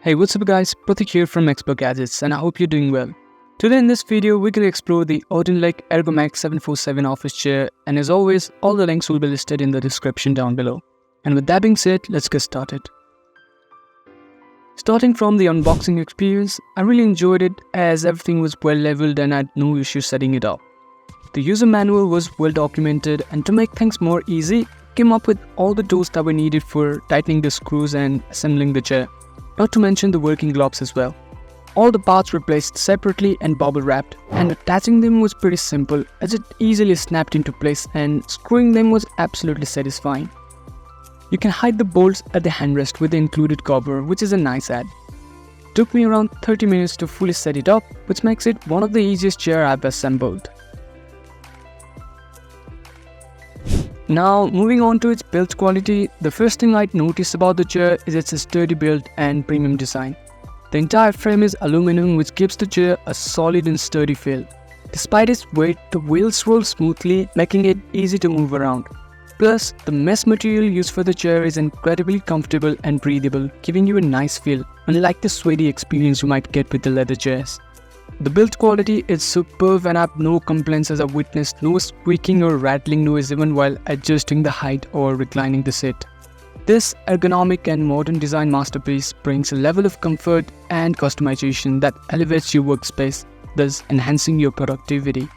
Hey, what's up guys, Pratik here from Expert Gadgets and I hope you're doing well. Today in this video, we're going to explore the OdinLake Ergo Max 747 office chair, and as always, all the links will be listed in the description down below. And with that being said, let's get started. Starting from the unboxing experience, I really enjoyed it as everything was well leveled and I had no issue setting it up. The user manual was well documented, and to make things more easy, came up with all the tools that were needed for tightening the screws and assembling the chair. Not to mention the working gloves as well. All the parts were placed separately and bubble wrapped, and attaching them was pretty simple as it easily snapped into place, and screwing them was absolutely satisfying. You can hide the bolts at the handrest with the included cover, which is a nice add. Took me around 30 minutes to fully set it up, which makes it one of the easiest chair I've assembled. Now, moving on to its build quality, the first thing I'd notice about the chair is its sturdy build and premium design. The entire frame is aluminum, which gives the chair a solid and sturdy feel. Despite its weight, the wheels roll smoothly, making it easy to move around. Plus, the mesh material used for the chair is incredibly comfortable and breathable, giving you a nice feel, unlike the sweaty experience you might get with the leather chairs. The build quality is superb and I have no complaints as I've witnessed no squeaking or rattling noise even while adjusting the height or reclining the seat. This ergonomic and modern design masterpiece brings a level of comfort and customization that elevates your workspace, thus enhancing your productivity.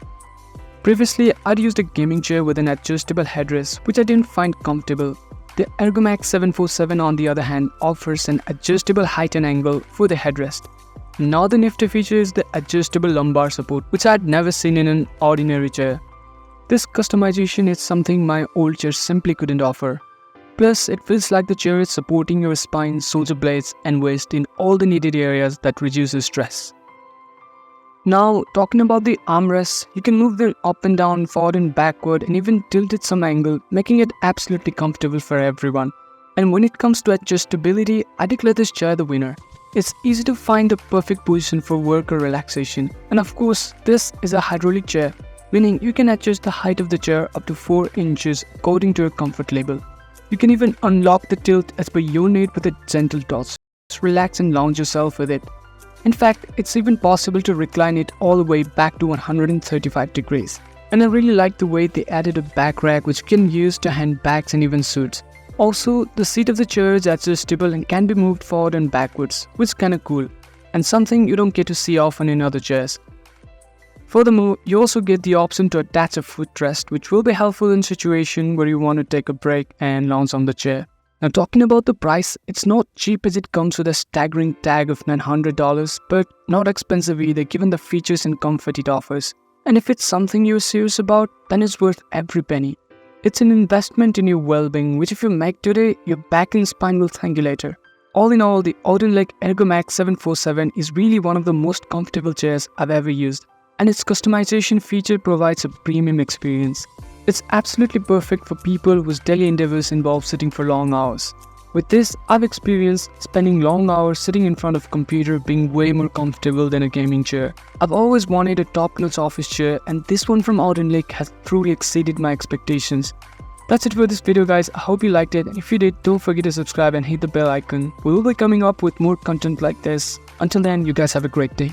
Previously, I'd used a gaming chair with an adjustable headrest, which I didn't find comfortable. The Ergo Max 747 on the other hand offers an adjustable height and angle for the headrest. Now the nifty feature is the adjustable lumbar support, which I had never seen in an ordinary chair. This customization is something my old chair simply couldn't offer. Plus, it feels like the chair is supporting your spine, shoulder blades and waist in all the needed areas that reduces stress. Now, talking about the armrests, you can move them up and down, forward and backward, and even tilt at some angle, making it absolutely comfortable for everyone. And when it comes to adjustability, I declare this chair the winner. It's easy to find the perfect position for work or relaxation. And of course, this is a hydraulic chair, meaning you can adjust the height of the chair up to 4 inches according to your comfort level. You can even unlock the tilt as per your need with a gentle touch. Just relax and lounge yourself with it. In fact, it's even possible to recline it all the way back to 135 degrees. And I really like the way they added a back rack which you can use to hand bags and even suits. Also, the seat of the chair is adjustable and can be moved forward and backwards, which is kinda cool, and something you don't get to see often in other chairs. Furthermore, you also get the option to attach a footrest, which will be helpful in situations where you want to take a break and lounge on the chair. Now talking about the price, it's not cheap as it comes with a staggering tag of $900, but not expensive either given the features and comfort it offers. And if it's something you're serious about, then it's worth every penny. It's an investment in your well-being, which if you make today, your back and spine will thank you later. All in all, the OdinLake Ergo Max 747 is really one of the most comfortable chairs I've ever used, and its customization feature provides a premium experience. It's absolutely perfect for people whose daily endeavors involve sitting for long hours. With this, I've experienced spending long hours sitting in front of a computer being way more comfortable than a gaming chair. I've always wanted a top-notch office chair, and this one from OdinLake has truly exceeded my expectations. That's it for this video guys, I hope you liked it, and if you did, don't forget to subscribe and hit the bell icon. We will be coming up with more content like this. Until then, you guys have a great day.